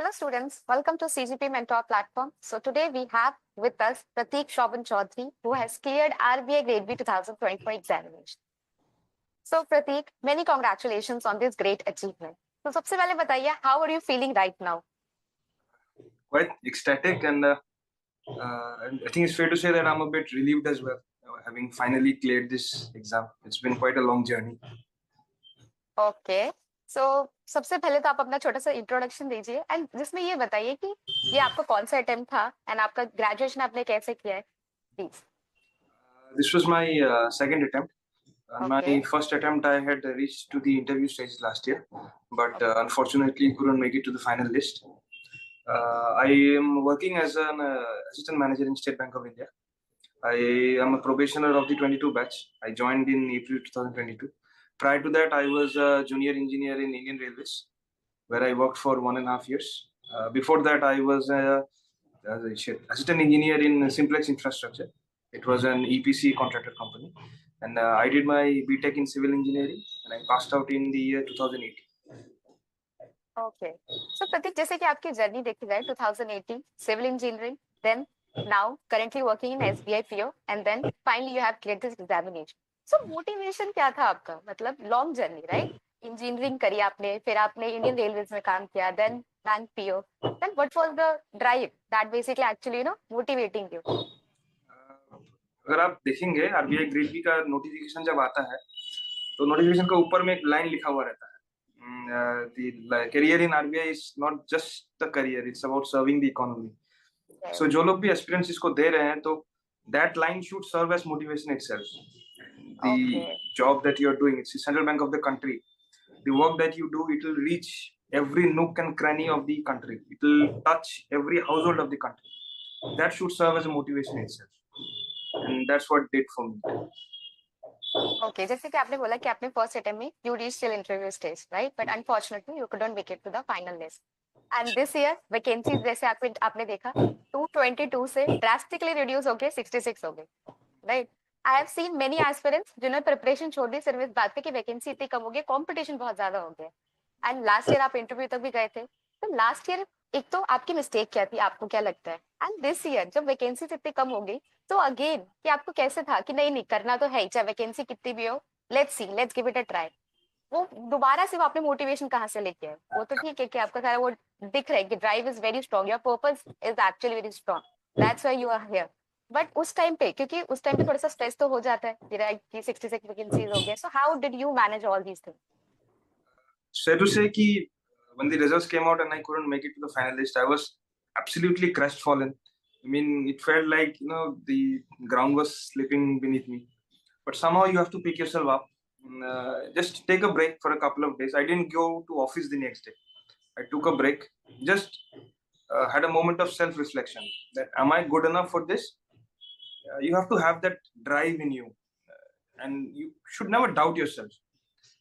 Hello students, welcome to CGB Mentor platform. So today we have with us Pratik Shobhan Chowdhury who has cleared RBI Grade B 2024 examination. So Pratik, many congratulations on this great achievement. So सबसे पहले बताइए, how are you feeling right now? Quite ecstatic and I think it's fair to say that I'm a bit relieved as well, having finally cleared this exam. It's been quite a long journey. Okay. So सबसे पहले तो आप अपना छोटा सा introduction दीजिए and जिसमें ये बताइए कि ये आपका कौन सा अटेम्प्ट था एंड आपका ग्रेजुएशन आपने कैसे किया है please. This was my second attempt. My Okay. first attempt I had reached to the interview stage last year, but unfortunately couldn't make it to the final list. I am working as an assistant manager in State Bank of India. I am a probationer of the 22 batch. I joined in April 2022. Prior to that, I was a junior engineer in Indian Railways, where I worked for 1.5 years. Before that, I was as a assistant engineer in Simplex Infrastructure. It was an EPC contractor company. And I did my BTech in civil engineering and I passed out in the year 2018. Okay. So Pratik, जैसे कि आपकी journey देखी जाए 2018 civil engineering, then now currently working in SBI PO, and then finally you have cleared this examination. So motivation क्या था आपका? मतलब long journey, right? Engineering करी आपने, फिर आपने Indian Railways में काम किया, then bank PO. Then what was the drive that basically actually motivating you? अगर आप देखेंगे RBI Grade B का नोटिफिकेशन जब आता है तो नोटिफिकेशन के ऊपर में एक लाइन लिखा हुआ रहता है. The career in RBI is not just the career, it's about serving the economy. So जो लोग भी aspirants इसको दे रहे हैं तो that line should serve as motivation itself. The job that you are doing, it's the central bank of the country. The work that you do, it will reach every nook and cranny of the country. It will touch every household of the country. That should serve as a motivation itself. And that's what it did for me. Okay, जैसे कि आपने बोला कि आपने first attempt में you reached till interview stage, right? But unfortunately you couldn't make it to the final list. And this year vacancies जैसे आपने देखा 222 से drastically reduce हो गए 66 हो गए, right? I have seen many aspirants जिन्होंने प्रिपरेशन छोड़ दी सिर्फ इस बात पे कि वैकेंसी इतनी कम हो गई, कंपटीशन बहुत ज्यादा हो गया. एंड लास्ट ईयर आप इंटरव्यू तक भी गए थे. तो लास्ट ईयर एक तो आपकी मिस्टेक क्या थी, आपको क्या लगता है? एंड दिस ईयर जब वैकेंसी इतनी कम हो गई तो अगेन कि आपको कैसे था कि नहीं करना तो है, चाहे वैकेंसी कितनी भी हो, let's see, let's give it a try. वो दोबारा से आपने मोटिवेशन कहाँ से लेके आए? वो तो ठीक है कि आपका सारा वो दिख रहा है कि drive is very strong, your purpose is actually very strong, that's why you are here. But उस टाइम पे क्योंकि उस टाइम पे थोड़ा सा स्ट्रेस तो हो जाता है कि 66 वैकेंसीज हो गए. So how did you manage all these things? Fair to say कि when the results came out and I couldn't make it to the final list, I was absolutely crestfallen. I mean, it felt like the ground was slipping beneath me. But somehow you have to pick yourself up. Just take a break for a couple of days. I didn't go to office the next day. I took a break. Just had a moment of self-reflection. That am I good enough for this? You have to have that drive in you, and you should never doubt yourself.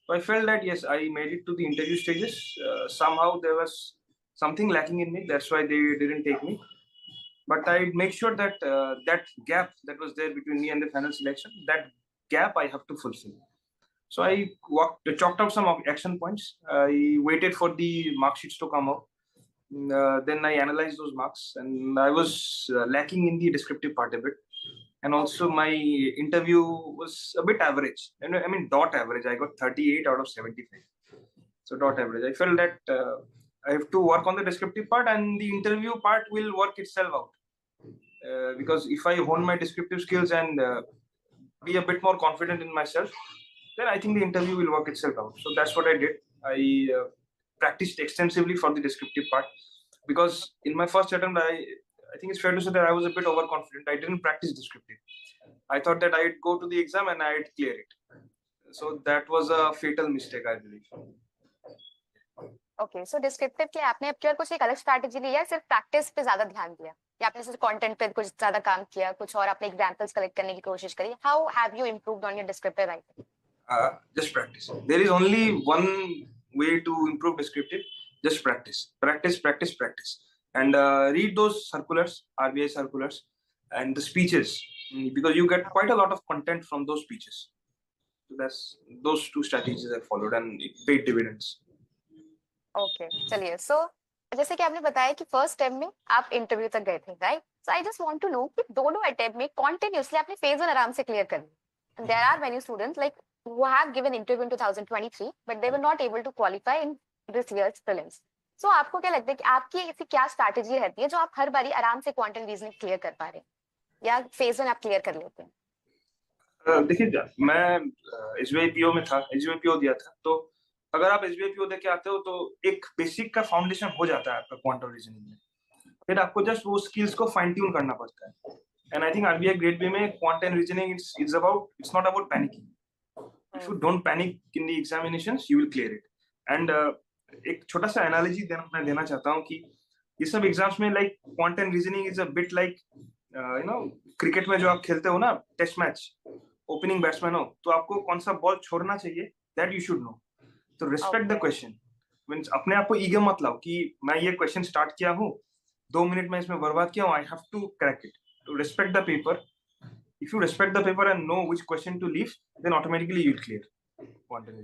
So I felt that yes, I made it to the interview stages. Somehow there was something lacking in me. That's why they didn't take me. But I make sure that that gap that was there between me and the final selection, that gap I have to fulfill. So I chalked out some action points. I waited for the mark sheets to come out. Then I analyzed those marks, and I was lacking in the descriptive part a bit. And also my interview was a bit average. I mean, dot average. I got 38 out of 75. So dot average. I felt that I have to work on the descriptive part, and the interview part will work itself out. Because if I hone my descriptive skills and be a bit more confident in myself, then I think the interview will work itself out. So that's what I did. I practiced extensively for the descriptive part, because in my first attempt, I think it's fair to say that I was a bit overconfident. I didn't practice descriptive. I thought that I'd go to the exam and I'd clear it. So that was a fatal mistake, I believe. Okay, so descriptive के आपने अब क्या कुछ एक अलग strategy ली है, सिर्फ practice पे ज्यादा ध्यान दिया, या आपने सिर्फ कंटेंट पे कुछ ज्यादा काम किया, कुछ और आपने एग्जांपल्स कलेक्ट करने की कोशिश करी? How have you improved on your descriptive writing? Just practice. There is only one way to improve descriptive. Just practice, practice, practice, practice, and read those circulars, RBI circulars, and the speeches, because you get quite a lot of content from those speeches. So that's those two strategies I followed, and it paid dividends. Okay, चलिए. So जैसे कि आपने बताया कि first attempt में आप interview तक गए थे, right? So I just want to know कि दोनों अटेम्प्ट में कॉन्टिन्यूअसली आपने फेज 1 आराम से क्लियर कर लिया। There are many students like who have given interview in 2023 but they were not able to qualify in this year's prelims. So आपको क्या लगता है कि आपकी ऐसी क्या स्ट्रैटेजी रहती है जो आप हर बारी आराम से क्वांट एंड रीजनिंग क्लियर कर पा रहे हैं या फेज 1 आप क्लियर कर लेते हैं? देखिए, मैं एसबीआई पीओ में था, एसबीआई पीओ दिया था, तो अगर आप एसबीआई पीओ देके आते हो तो एक बेसिक का फाउंडेशन हो जाता है आपका क्वांट और रीजनिंग में। फिर आपको जस्ट वो स्किल्स को फाइन ट्यून करना पड़ता है। And I think RBI grade B में quant and reasoning it's not about panicking. If you don't panic in the examinations you will clear it. And एक छोटा सा एनालॉजी मैं देना चाहता हूँ कि ये सब एग्जाम्स में like quant and reasoning is a bit like cricket में जो आप खेलते हो ना, टेस्ट मैच, ओपनिंग बैट्समैन हो तो आपको कौन सा बॉल छोड़ना चाहिए, दैट यू शुड नो। तो रिस्पेक्ट द क्वेश्चन, मींस अपने आप को ईगो मत लाओ कि मैं ये क्वेश्चन स्टार्ट किया हूँ, 2 मिनट में इसमें बर्बाद किया हूँ, I have to crack it. तो respect the paper. If you respect the paper and know which question to leave, then automatically you will clear.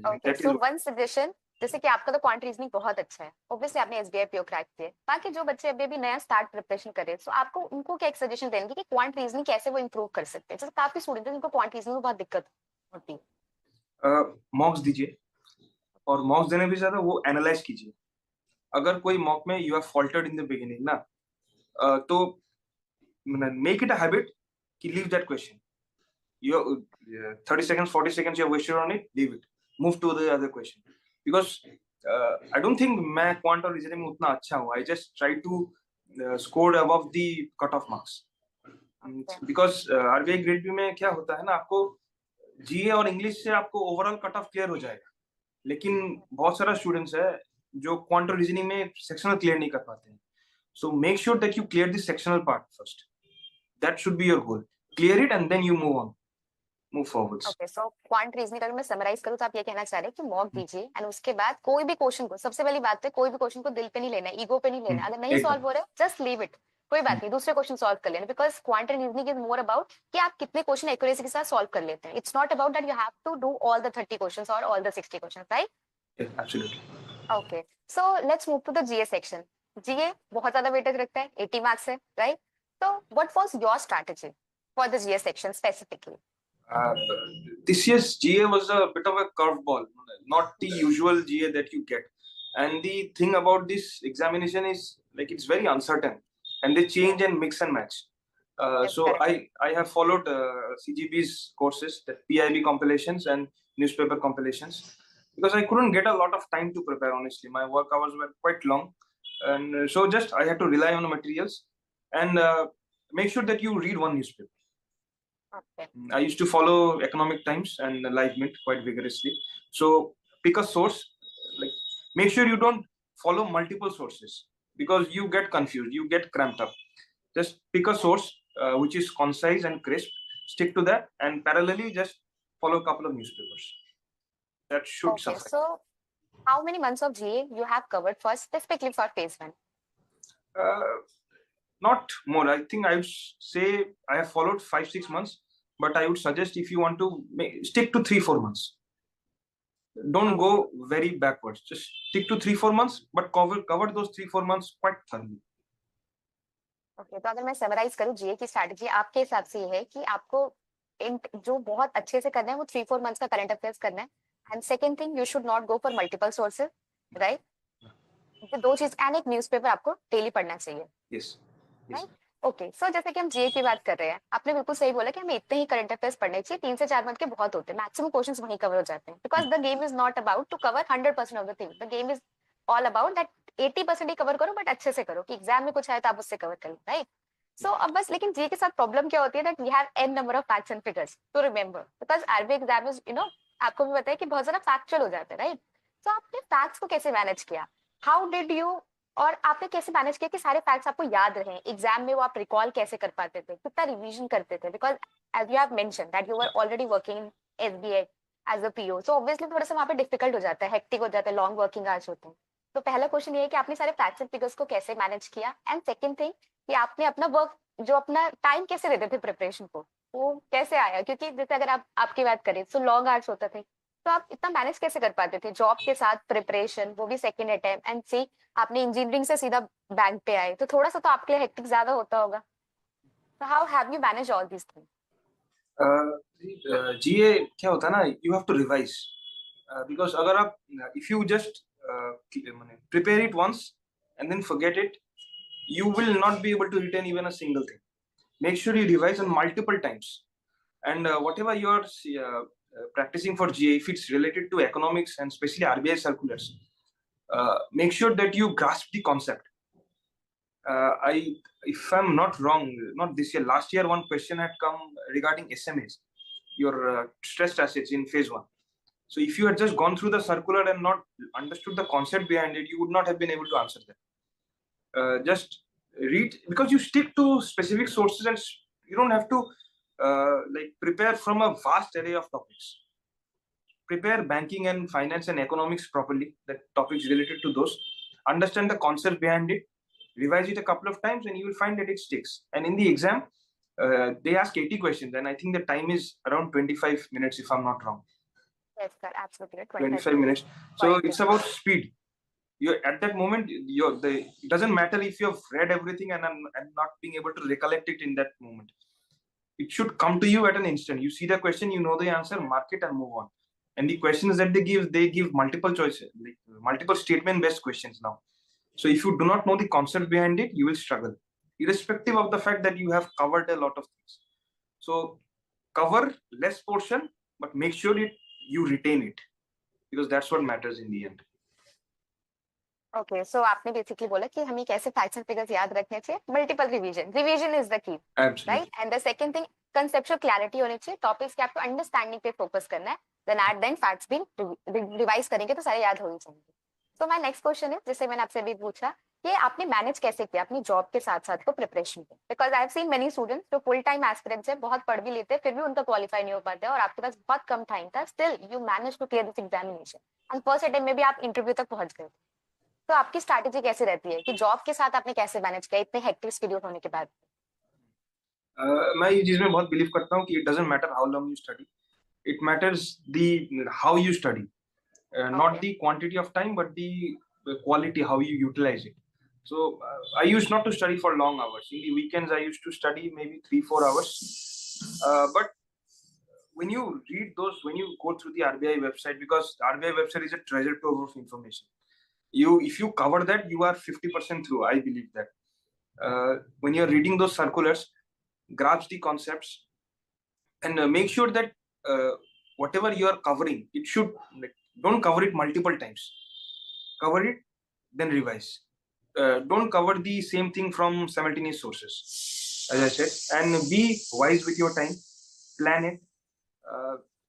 Okay, so one suggestion, जैसे कि आपका तो क्वांट रीजनिंग बहुत अच्छा है, ऑब्वियसली आपने SBI PO crack किया, बाकी जो बच्चे अभी भी नया स्टार्ट प्रिपरेशन कर रहे हैं, सो आपको उनको क्या एक सजेशन देंगे कि क्वांट रीजनिंग कैसे वो इंप्रूव कर सकते हैं? जैसे काफी स्टूडेंट हैं जिनको क्वांट रीजनिंग में बहुत दिक्कत होती है। मॉक्स दीजिए, और मॉक्स देने भी ज्यादा वो एनालाइज कीजिए। अगर कोई मॉक में you have faltered in the beginning ना, तो मेक इट अ हैबिट कि leave that question. You 30 seconds, 40 seconds you have wasted on it, leave it, move to the other question. Because I don't think मैं quant और reasoning में उतना अच्छा हूँ. I just try to score above the cutoff marks. Because RBI grade B में क्या होता है ना, आपको जीए और इंग्लिश से आपको ओवरऑल कट ऑफ क्लियर हो जाएगा, लेकिन बहुत सारा स्टूडेंट्स है जो क्वांट और रीजनिंग में सेक्शनल क्लियर नहीं कर पाते हैं. So make sure that you clear the sectional part first. That should be your goal. Clear it and then you move forwards. Okay, so quant reasoning अगर मैं समराइज करूं तो आप ये कहना चाह रहे हैं कि मॉक दीजिए एंड उसके बाद कोई भी क्वेश्चन को, सबसे पहली बात है कोई भी क्वेश्चन को दिल पे नहीं लेना है, ईगो पे नहीं लेना है। अगर नहीं सॉल्व हो रहा है जस्ट लीव इट, कोई बात नहीं, दूसरे क्वेश्चन सॉल्व कर लेना। Because quant and reasoning is more about कि आप कितने क्वेश्चन एक्यूरेसी के साथ सॉल्व कर लेते हैं। It's not about that you have to do all the 30 questions और all the 60 questions, right? Absolutely. Okay, so let's move to the GA section. GA बहुत ज्यादा वेटेज रखता है, 80 मार्क्स है, राइट? तो what was your strategy for the GA section specifically? This year's GA was a bit of a curveball, not the usual GA that you get. And the thing about this examination is like it's very uncertain, and they change and mix and match. So I have followed CGB's courses, the PIB compilations and newspaper compilations, because I couldn't get a lot of time to prepare. Honestly, my work hours were quite long, and so just I had to rely on the materials and make sure that you read one newspaper. Okay. I used to follow Economic Times and Live Mint quite vigorously. So pick a source. Like, make sure you don't follow multiple sources because you get confused, you get cramped up. Just pick a source which is concise and crisp. Stick to that, and parallelly just follow a couple of newspapers. That should suffice. So how many months of GA you have covered first, specifically for phase 1? Not more. I think I would say I have followed 5-6 months. But I would suggest if you want to stick to 3-4 months. Don't go very backwards. Just stick to 3-4 months, but cover those 3-4 months quite thoroughly. Okay, तो अगर मैं summarise करूं जीए की strategy आपके हिसाब से ये है कि आपको जो बहुत अच्छे से करना है वो 3-4 मंथ्स का करंट अफेयर्स करना है, and second thing you should not go for multiple sources, right? ये दो चीज, एंड एक न्यूज़पेपर आपको डेली पढ़ना चाहिए। Yes, right? ओके, सो जैसे कि हम जीए की बात कर रहे हैं, आपने बिल्कुल सही बोला कि हमें इतने ही करंट अफेयर्स पढ़ने चाहिए, 3 से 4 मंथ के बहुत होते हैं, मैक्सिमम क्वेश्चंस वहीं कवर हो जाते हैं। Because the game is not about to cover 100% of the thing, the game is all about that 80% ही कवर करो, बट अच्छे से करो कि एग्जाम में कुछ आए तो आप उससे कवर करो, राइट? सो अब बस, लेकिन जीए के साथ प्रॉब्लम क्या होती है that we have an number of facts and figures to remember, because RBI exam is आपको भी पता है कि बहुत ज्यादा फैक्चुअल हो जाता है, राइट? तो आपने फैक्ट्स को कैसे मैनेज किया? हाउ डिड यू, और आपने कैसे मैनेज किया कि सारे फैक्ट्स आपको याद रहे? एग्जाम में वो आप रिकॉल कैसे कर पाते थे, कितना रिवीजन करते थे? Because as you have mentioned that you were already working in SBI as a PO, so obviously थोड़ा सा वहाँ पे डिफिकल्ट हो जाता है, हेक्टिक हो जाता है, लॉन्ग वर्किंग आवर्स होते हैं। तो पहला क्वेश्चन ये है कि आपने सारे फैक्ट्स एंड फिगर्स को कैसे मैनेज किया, एंड सेकंड थिंग कि आपने अपना वर्क, जो अपना टाइम कैसे देते थे प्रिपरेशन को, वो कैसे आया? क्योंकि जैसे अगर आप आपकी बात करें तो लॉन्ग आवर्स होते थे, तो आप इतना मैनेज कैसे कर पाते थे जॉब के साथ प्रिपरेशन, वो भी सेकंड अटेम्प्ट, एंड सी आपने इंजीनियरिंग से सीधा बैंक पे आए, तो थोड़ा सा तो आपके लिए हेक्टिक ज्यादा होता होगा. So how have you managed all these things? जीए क्या होता है ना, you have to revise, because अगर आप if you just prepare it once and then forget it, you will not be able to retain even a single thing. Make sure you revise on multiple times, and whatever you are practicing for GA, if it's related to economics and especially RBI circulars, make sure that you grasp the concept. If I'm not wrong, not this year, last year, one question had come regarding SMAs, your stressed assets in phase 1. So if you had just gone through the circular and not understood the concept behind it, you would not have been able to answer that. Just read, because you stick to specific sources and you don't have to like prepare from a vast array of topics. Prepare banking and finance and economics properly, the topics related to those. Understand the concept behind it, revise it a couple of times, and you will find that it sticks. And in the exam, they ask 80 questions, and I think the time is around 25 minutes, if I'm not wrong. Yes, sir, absolutely. 25 minutes. So it's about speed. You're at that moment, it doesn't matter if you've read everything and not being able to recollect it in that moment. It should come to you at an instant. You see the question, you know the answer, mark it and move on. And the questions that they give multiple choices, like multiple statement based questions now. So if you do not know the concept behind it, you will struggle, irrespective of the fact that you have covered a lot of things. So cover less portion, but make sure you retain it, because that's what matters in the end. Okay, so आपने basically बोला कि हमें कैसे facts and figures याद रखने चाहिए. Multiple revision is the key. Absolutely. Right? And the second thing, conceptual clarity होनी चाहिए. Topics के आपको understanding पे focus करना है. Then at the end facts भी revise करेंगे तो सारे याद हो ही जाएंगे. So my next question is, जैसे मैंने आपसे भी पूछा कि आपने मैनेज कैसे किया अपनी जॉब के साथ साथ को प्रिपरेशन पे, because I have seen many students जो फुल टाइम एस्पिरेंट्स है, बहुत पढ़ भी लेते हैं, फिर भी उनका क्वालिफाई नहीं हो पाता है, और आपके पास बहुत कम टाइम था, still you manage to clear this examination and first attempt में भी आप इंटरव्यू तक पहुंच गए. तो आपकी स्ट्रैटेजी कैसे रहती है कि जॉब के साथ आपने कैसे मैनेज किया इतने हेक्टिक शेड्यूल होने के बाद? मैं ये चीज में बहुत बिलीव करता हूँ कि it doesn't matter how long you study, it matters the how you study, not the quantity of time but the quality, how you utilize it. So I used not to study for long hours. In the weekends I used to study maybe 3-4 hours, but when you read those, when you go through the RBI website, because the RBI website is a treasure trove of information, if you cover that, you are 50% through. I believe that when you're reading those circulars, grasp the concepts and make sure that whatever you are covering, it should, like, don't cover it multiple times. Cover it, then revise. Don't cover the same thing from simultaneous sources, as I said, and be wise with your time. Plan it.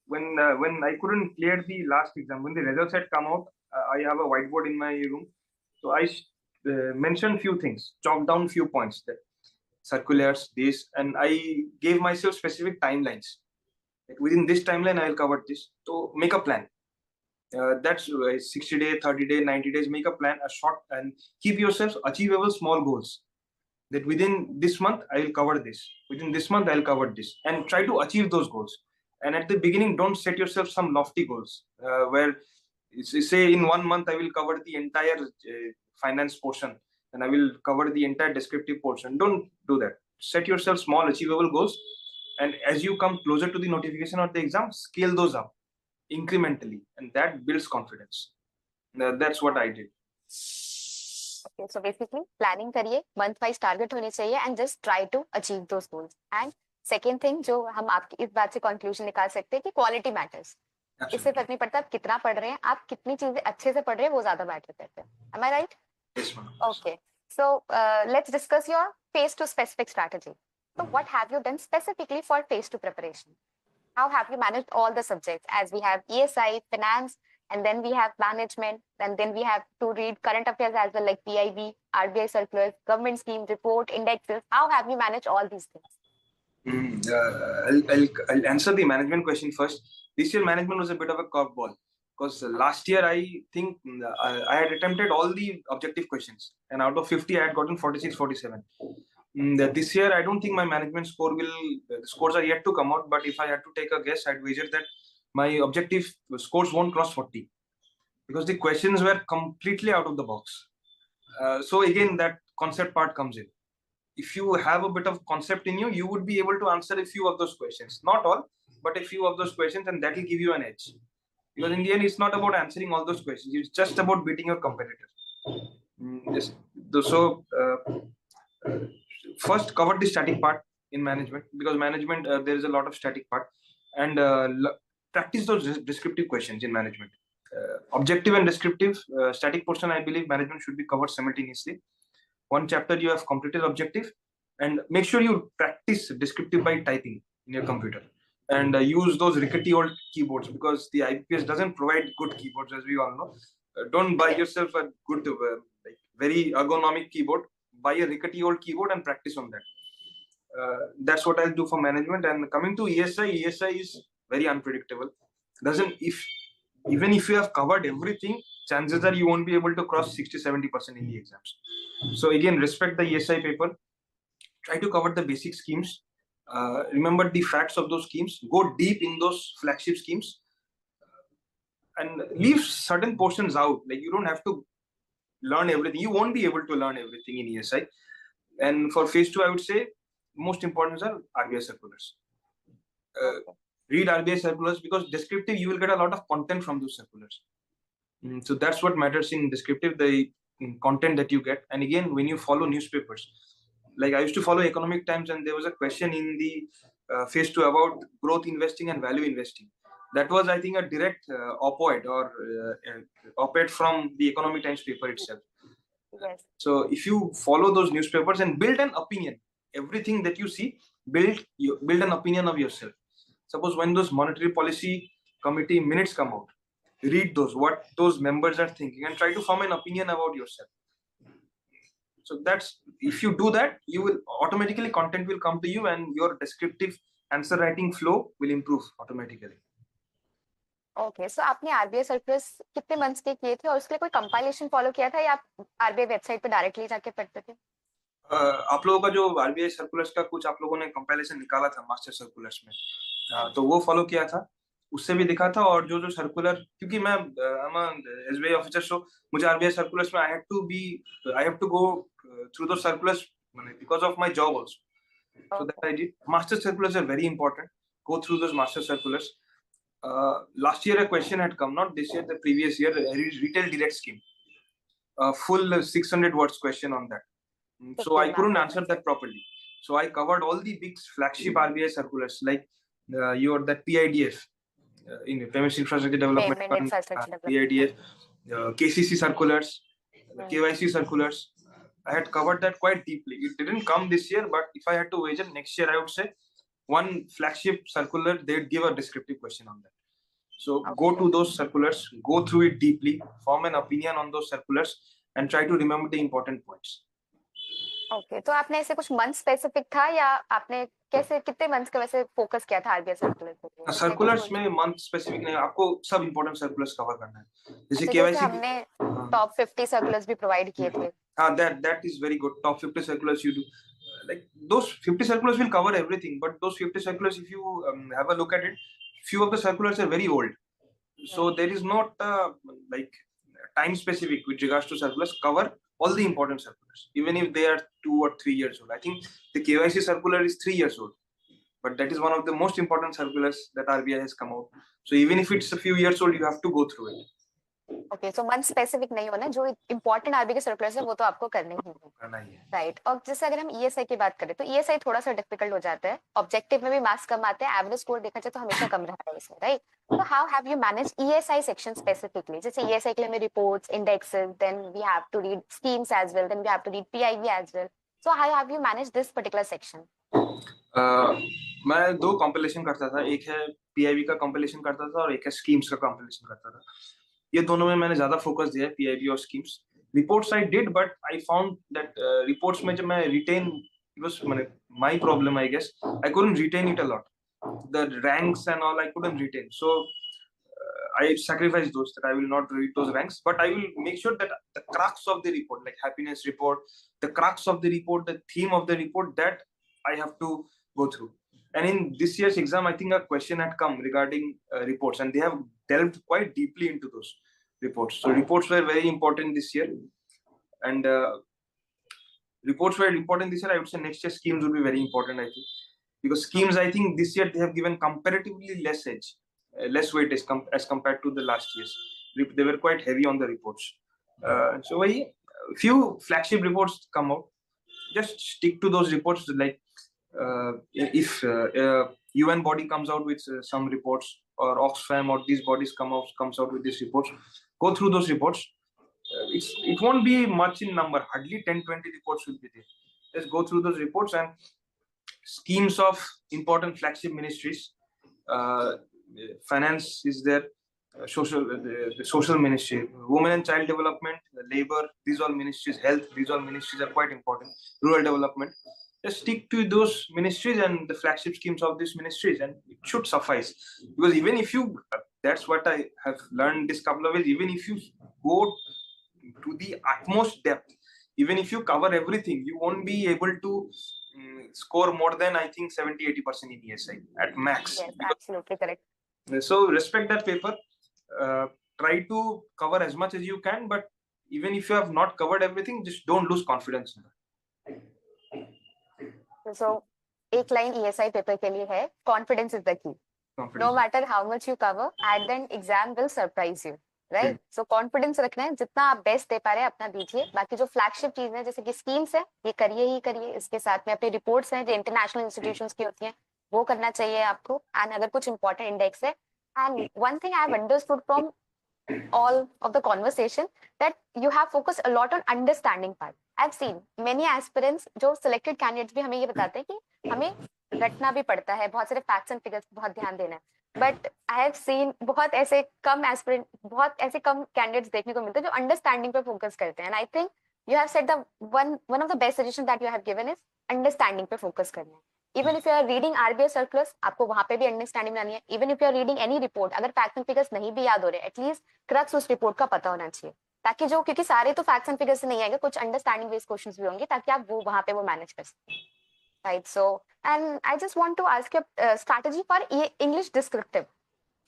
When I couldn't clear the last exam, when the results had come out, I have a whiteboard in my room. So I mentioned few things, chalked down few points, that circulars, this, and I gave myself specific timelines. Like within this timeline, I will cover this. So make a plan. That's 60 days, 30 days, 90 days. Make a plan, a short, and keep yourself achievable small goals. That within this month, I will cover this. Within this month, I will cover this, and try to achieve those goals. And at the beginning, don't set yourself some lofty goals where, say, in 1 month, I will cover the entire finance portion, and I will cover the entire descriptive portion. Don't do that. Set yourself small, achievable goals, and as you come closer to the notification of the exam, scale those up incrementally, and that builds confidence. That's what I did. Okay, so basically planning करिए, month wise target होने चाहिए, and just try to achieve those goals. And second thing जो हम आपकी इस बात से conclusion निकाल सकते हैं कि quality matters. इससे फर्क नहीं पड़ता आप कितना पढ़ रहे हैं, आप कितनी चीजें अच्छे से पढ़ रहे हैं, वो ज्यादा मैटर करते हैं. Am I right? Yes, ma'am. Okay, so let's discuss your phase 2 specific strategy. So what have you done specifically for phase 2 preparation? How have you managed all the subjects? As we have ESI, finance, and then we have management, and then we have to read current affairs as well, like PIB, RBI circulars, government scheme report, indexes. How have you managed all these things? I'll answer the management question first. This year management was a bit of a curveball, because last year I think I had attempted all the objective questions, and out of 50 I had gotten 46, 47. This year I don't think my management score the scores are yet to come out, but if I had to take a guess, I'd wager that my objective scores won't cross 40, because the questions were completely out of the box. So again, that concept part comes in. If you have a bit of concept in you, you would be able to answer a few of those questions. Not all, but a few of those questions, and that will give you an edge. Because in the end, it's not about answering all those questions. It's just about beating your competitor. Yes. So first, cover the static part in management, because management there is a lot of static part, and practice those descriptive questions in management. Objective and descriptive, static portion, I believe management should be covered simultaneously. One chapter you have completed objective, and make sure you practice descriptive by typing in your computer, and use those rickety old keyboards, because the IBPS doesn't provide good keyboards, as we all know. Don't buy yourself a good, like very ergonomic keyboard. Buy a rickety old keyboard and practice on that. That's what I'll do for management. And coming to ESI is very unpredictable. Even if you have covered everything, chances are you won't be able to cross 60-70% in the exams. So again, respect the ESI paper. Try to cover the basic schemes. Remember the facts of those schemes. Go deep in those flagship schemes, and leave certain portions out. Like, you don't have to learn everything. You won't be able to learn everything in ESI. And for phase 2, I would say most important are RBI circulars. Read RBI circulars, because descriptive, you will get a lot of content from those circulars. So that's what matters in descriptive, the content that you get. And again, when you follow newspapers, like I used to follow Economic Times, and there was a question in the phase 2 about growth investing and value investing. That was, I think, a direct op-ed or op-ed from the Economic Times paper itself. Yes. So if you follow those newspapers and build an opinion, everything that you see, build an opinion of yourself. Suppose when those monetary policy committee minutes come out, read those, what those members are thinking, and try to form an opinion about yourself. So that's, if you do that, you will automatically, content will come to you, and your descriptive answer writing flow will improve automatically. Okay, so आपने RBI circulars कितने months के किए थे, और उसके लिए कोई compilation follow किया था, या आप RBI वेबसाइट पे डायरेक्टली जाके पढ़ते थे? आप लोगों का जो RBI सर्कुलर्स का कुछ आप लोगों ने कंपाइलेशन निकाला था मास्टर सर्कुलर्स में, तो वो फॉलो किया था, उससे भी दिखा था। और जो सर्कुलर, क्योंकि मैं SBI ऑफिसर, सो मुझे RBI सर्कुलर्स में I have to go through those circulars because of my job also. So that I did. Master circulars are very important. Go through those master circulars. Last year a question had come, not this year, the previous year, retail direct scheme, full 600 words question on that. So I couldn't answer that properly. So I covered all the big flagship RBI circulars, like that PIDF, in Payments Infrastructure Development, PIDF, KCC circulars, KYC circulars. I had covered that quite deeply. It didn't come this year, but if I had to wager, next year I would say one flagship circular, they'd give a descriptive question on that. So go to those circulars, go through it deeply, form an opinion on those circulars, and try to remember the important points. Okay, तो आपने ऐसे कुछ month specific था, या आपने कैसे, कितने months का वैसे फोकस किया था RBI सर्कुलर पे? सर्कुलर्स में मंथ स्पेसिफिक नहीं, आपको सब इंपॉर्टेंट सर्कुलर्स कवर करना है। जैसे KYC हमने टॉप 50 सर्कुलर्स भी प्रोवाइड किए थे। हाँ, that is very good. Top 50 circulars you do. Like those 50 circulars will cover everything, but those 50 circulars, if you have a look at it, few of the circulars are very old. So there is not like time specific with regards to circulars. Cover all the important circulars, even if they are 2 or 3 years old. I think the KYC circular is 3 years old, but that is one of the most important circulars that RBI has come out. So even if it's a few years old, you have to go through it. Okay, so month specific नहीं होना, जो important RBI के circulars है वो तो आपको करने ही है, राइट? और जैसे अगर हम ESI की बात करें, तो ESI थोड़ा सा डिफिकल्ट हो जाता है, ऑब्जेक्टिव में भी मार्क्स कम आते हैं, एवरेज स्कोर देखा जाए तो हमेशा कम रहता है इसमें, right? So how have you managed ESI section specifically? जैसे ESI के लिए हमें reports, indexes, then we have to read schemes as well, then we have to read PIB as well. So how have you managed this particular section? मैं 2 compilation करता था, एक है PIB का compilation करता था और एक है schemes का compilation करता था। ये दोनों में मैंने ज्यादा फोकस दिया है, PIB और schemes. Reports I did, but I found that reports में जब मैं retain, it was my problem, I guess. I couldn't retain it a lot. The ranks and all I couldn't retain. So I sacrificed those, that I will not read those ranks, but I will make sure that the crux of the report, like happiness report, the crux of the report, the theme of the report, that I have to go through. And in this year's exam, I think a question had come regarding reports, and they have delved quite deeply into those reports. So reports were very important this year. And reports were important this year. I would say next year schemes will be very important, I think, because schemes, I think this year they have given comparatively less edge, less weight as compared to the last years. They were quite heavy on the reports. So a few flagship reports come out. Just stick to those reports. Like if UN body comes out with some reports, or Oxfam or these bodies comes out with these reports, go through those reports. It won't be much in number, hardly 10-20 reports will be there. Just go through those reports and schemes of important flagship ministries. Finance is there, the social ministry, women and child development, labor, these all ministries, health, these all ministries are quite important, rural development. Just stick to those ministries and the flagship schemes of these ministries, and it should suffice. Because even if you, that's what I have learned this couple of years, even if you go to the utmost depth, even if you cover everything, you won't be able to score more than, I think, 70-80% in ESI at max. Yes, absolutely correct. So respect that paper. Try to cover as much as you can, but even if you have not covered everything, just don't lose confidence. So एक line ESI paper के लिए है, confidence is the key. No matter how much you cover, at the end exam will surprise you, right? So confidence रखना है, जितना आप best दे पा रहे हैं अपना दीजिए. बाकी जो flagship चीजें जैसे कि schemes है, ये करिए ही करिए. इसके साथ में अपनी reports हैं जो international institutions की होती हैं, वो करना चाहिए आपको. And अगर कुछ important index है, and one thing I have understood from all of the conversation that you have focused a lot on understanding part. I've seen many aspirants जो selected candidates भी हमें ये बताते हैं कि हमें रटना भी पड़ता है, बहुत सारे facts and figures बहुत ध्यान देना है. But I have seen बहुत ऐसे कम aspirant, बहुत ऐसे कम candidates देखने को मिलते हैं जो understanding पे focus करते हैं. And I think you have said the one of the best suggestions that you have given is understanding पे focus करना है. Even if you are reading RBI circulars, आपको वहाँ पे भी अंडरस्टैंडिंग लानी है. Even if you are reading any report, अगर फैक्ट्स एंड फिगर्स नहीं भी याद हो रहे, एटलीस्ट क्रक्स उस रिपोर्ट का पता होना चाहिए, ताकि जो, क्योंकि सारे तो फैक्ट्स एंड फिगर्स से नहीं आएंगे, कुछ अंडरस्टैंडिंग बेस्ड क्वेश्चंस भी होंगे, ताकि आप वो वहाँ पे वो मैनेज कर सकें. Right. So and I just want to ask you strategy for English descriptive.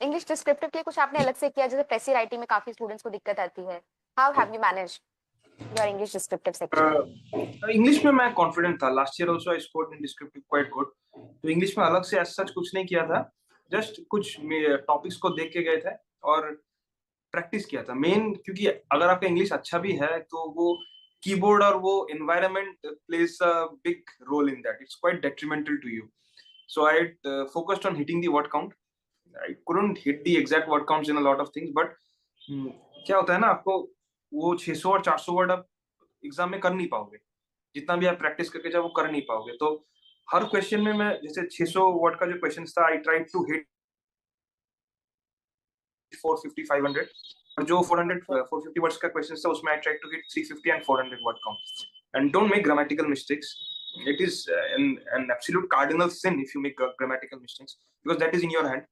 English descriptive के लिए कुछ आपने अलग से किया, जैसे प्रेसी राइटिंग में काफी स्टूडेंट्स को दिक्कत आती है. How have you manage your English descriptive section? English में मैं confident था. Last year also I scored in descriptive quite good. तो English में अलग से as such कुछ नहीं किया था. Just कुछ topics को देख के गए थे और practice किया था. Main क्योंकि अगर आपका English अच्छा भी है तो वो keyboard और वो environment plays a big role in that. It's quite detrimental to you. So I focused on hitting the word count. I couldn't hit the exact word counts in a lot of things, but क्या होता है ना, आपको वो 600 और 400 word आप exam में कर नहीं पाओगे. जितना भी आप प्रैक्टिस करके जाओ वो कर नहीं पाओगे. तो हर क्वेश्चन में मैं, जैसे 600 वर्ड का जो क्वेश्चन था, आई ट्राइड टू हिट 450-500, और जो 450 वर्ड्स का क्वेश्चन था उसमें I tried to hit 350 and 400 word count. And don't make grammatical mistakes. It is an absolute cardinal sin if you make grammatical mistakes, because that is in your hand.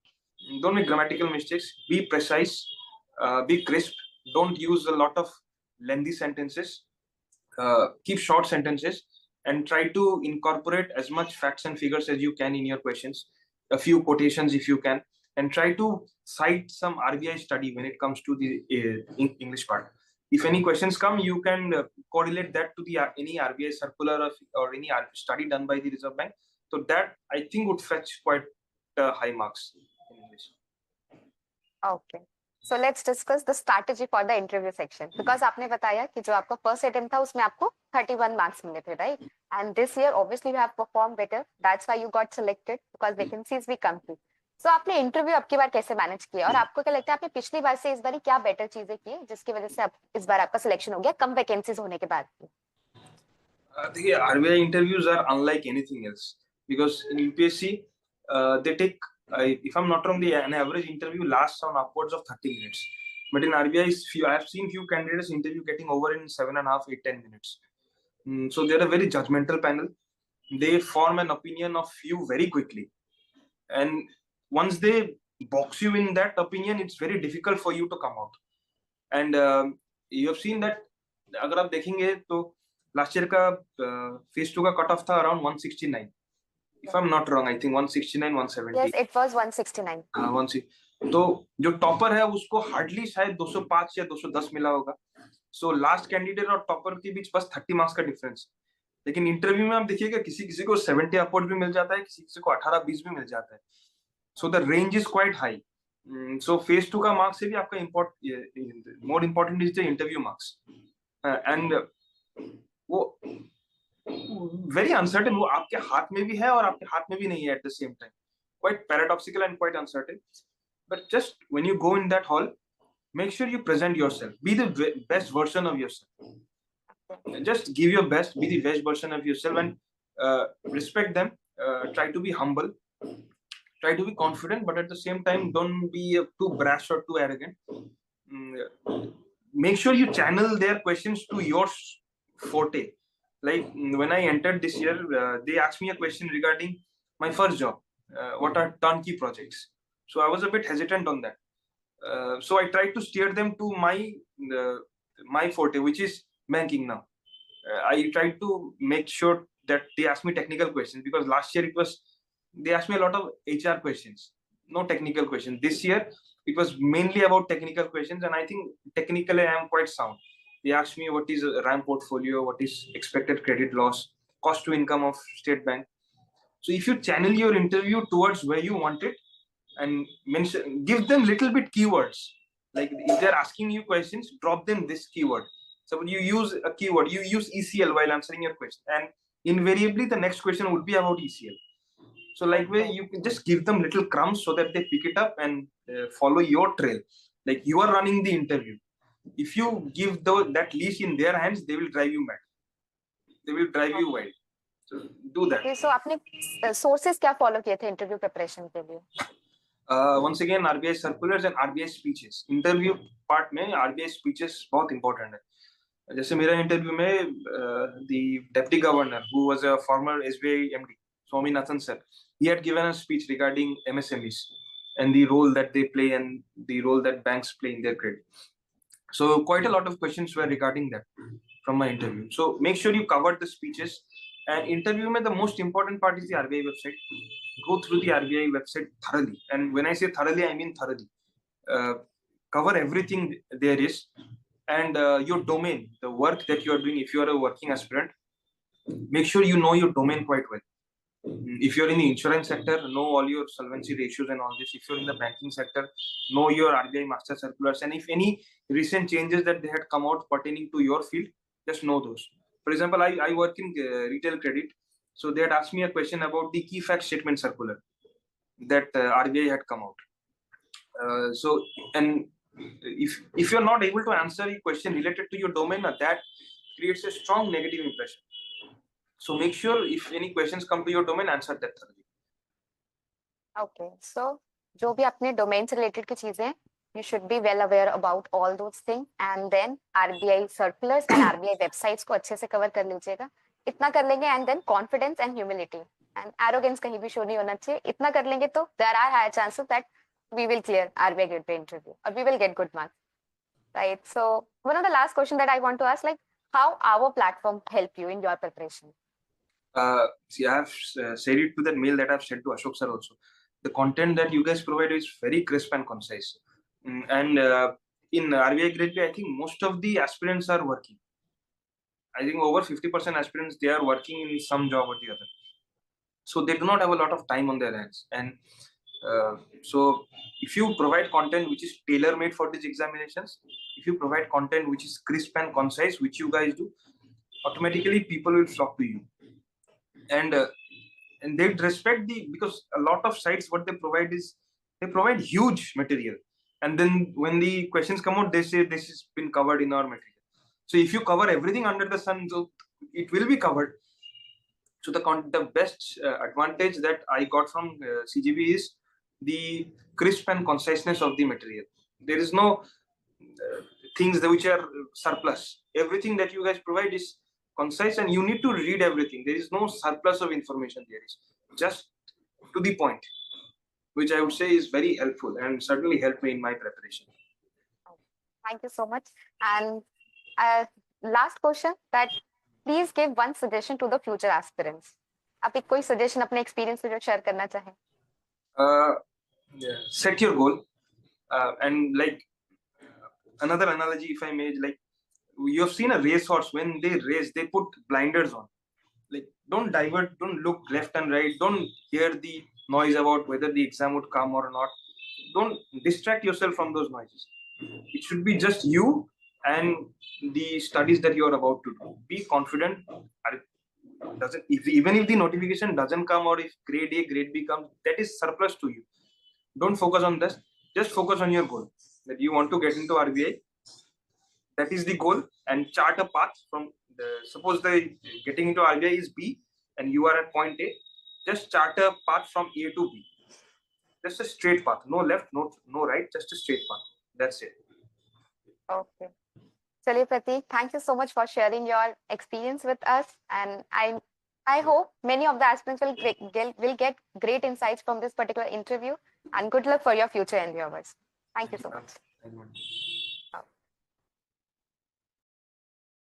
Don't make grammatical mistakes. Be precise, be crisp. Don't use a lot of lengthy sentences. Keep short sentences and try to incorporate as much facts and figures as you can in your questions. A few quotations if you can, and try to cite some RBI study when it comes to the English part. If any questions come, you can correlate that to the any RBI circular or any study done by the Reserve Bank. So that I think would fetch quite high marks in English. Okay. So let's discuss the strategy for the interview section. Because आपने बताया कि जो आपका first attempt था उसमें आपको 31 marks मिले थे, right? And this year obviously you have performed better. That's why you got selected, because vacancies भी कम थी. So आपने इंटरव्यू आपकी बार कैसे मैनेज किया, और आपको क्या लगता है आपने पिछली बार से इस बार क्या बेटर चीजें की जिसकी वजह से इस बार आपका सिलेक्शन हो गया कम वैकेंसीज होने के बाद? देखिए, RBI interviews are unlike anything else, because in UPSC they take, if I'm not wrong, an average interview lasts on upwards of 30 minutes. But in RBI, I have seen few candidates interview getting over in 7.5, 8, 10 minutes. So they're a very judgmental panel. They form an opinion of you very quickly. And once they box you in that opinion, it's very difficult for you to come out. And you have seen that, अगर आप देखेंगे तो last year का phase 2 का cut off था around 169. If I'm not wrong, I think 169, 170. Yes, it was 169. तो जो topper है उसको हार्डली शायद 205 या 210 मिला होगा. सो लास्ट कैंडिडेट और टॉपर के बीच बस 30 मार्क्स का डिफरेंस। लेकिन इंटरव्यू में आप देखिएगा किसी किसी को 70 अपवर्ड भी मिल जाता है, किसी किसी को 18-20 भी मिल जाता है। So the range is quite high. So phase 2 का मार्क्स से भी आपका more important is the interview marks. And वो वेरी अनसर्टेन, वो आपके हाथ में भी है और आपके हाथ में भी नहीं है at the same time, quite paradoxical and quite uncertain. But just when you go in that hall, make sure you present yourself, be the best version of yourself, just give your best, be the best version of yourself, and respect them. Try to be humble, try to be confident, but at the same time don't be too brash or too arrogant. Make sure you channel their questions to your forte. Like when I entered this year, they asked me a question regarding my first job, what are turnkey projects. So I was a bit hesitant on that. So I tried to steer them to my forte, which is banking now. I tried to make sure that they ask me technical questions, because last year they asked me a lot of HR questions, no technical questions. This year it was mainly about technical questions, and I think technically I am quite sound. They asked me what is a RAM portfolio, what is expected credit loss, cost to income of state bank. So if you channel your interview towards where you want it, and give them little bit keywords, like if they're asking you questions, drop them this keyword. So when you use a keyword, you use ECL while answering your question, and invariably the next question would be about ECL. So like way you can just give them little crumbs so that they pick it up and follow your trail, like you are running the interview. If you give that leash in their hands, they will drive you mad, they will drive you wild. So do that. So आपने sources क्या follow किए थे interview preparation के लिए? Once again RBI circulars and RBI speeches. Interview part में RBI speeches बहुत important है। जैसे मेरा इंटरव्यू में the deputy governor, who was a former SBI MD, Swaminathan sir, he had given a speech regarding MSMEs and the role that they play and the role that banks play in their credit. So quite a lot of questions were regarding that from my interview. So make sure you cover the speeches. And interview में the most important part is the RBI website. Go through the RBI website thoroughly, and when I say thoroughly, I mean thoroughly. Cover everything there is, and your domain, the work that you are doing. If you are a working aspirant, make sure you know your domain quite well. If you're in the insurance sector, know all your solvency ratios and all this. If you're in the banking sector, know your RBI master circulars, and if any recent changes that they had come out pertaining to your field, just know those. For example, I work in retail credit, so they had asked me a question about the key fact statement circular that RBI had come out. So, and if you're not able to answer a question related to your domain, that creates a strong negative impression. So make sure if any questions come to your domain, answer that thoroughly. Okay, so जो भी अपने domain से related की चीजें हैं, you should be well aware about all those things, and then RBI circulars and RBI websites को अच्छे से cover कर लीजिएगा। इतना कर लेंगे, and then confidence and humility and arrogance कहीं भी show नहीं होना चाहिए। इतना कर लेंगे तो there are high chances that we will clear RBI Grade B interview or we will get good marks, right? So one of the last question that I want to ask, like, how our platform help you in your preparation? See, I have said it to that mail that I've sent to Ashok sir also. The content that you guys provide is very crisp and concise. And in RBI Grade B, I think most of the aspirants are working. I think over 50% aspirants, they are working in some job or the other. So they do not have a lot of time on their hands. And so if you provide content which is tailor-made for these examinations, if you provide content which is crisp and concise, which you guys do, automatically people will flock to you. And they respect because a lot of sites, what they provide is, they provide huge material. And then when the questions come out, they say this has been covered in our material. So if you cover everything under the sun, so it will be covered. So the best advantage that I got from CGB is the crisp and conciseness of the material. There is no things which are surplus. Everything that you guys provide is concise, and you need to read everything. There is no surplus of information. There is just to the point, which I would say is very helpful and certainly helped me in my preparation. Thank you so much. And last question, that please give one suggestion to the future aspirants. आप एक कोई suggestion अपने experience से जो share करना चाहें? Set your goal, and like another analogy, if I may, like you have seen a racehorse, when they race, they put blinders on. Like, don't divert, don't look left and right, don't hear the noise about whether the exam would come or not. Don't distract yourself from those noises. It should be just you and the studies that you are about to do. Be confident. Even if the notification doesn't come, or if grade A, grade B comes, that is surplus to you. Don't focus on this. Just focus on your goal, that you want to get into RBI. That is the goal, and chart a path from suppose the getting into RBI is B and you are at point A. Just chart a path from A to B. Just a straight path, no left, no right, just a straight path. That's it. Okay. Chaliye Pratik, thank you so much for sharing your experience with us, and I hope many of the aspirants will get great insights from this particular interview, and good luck for your future endeavors. Thank you so much. Thank you.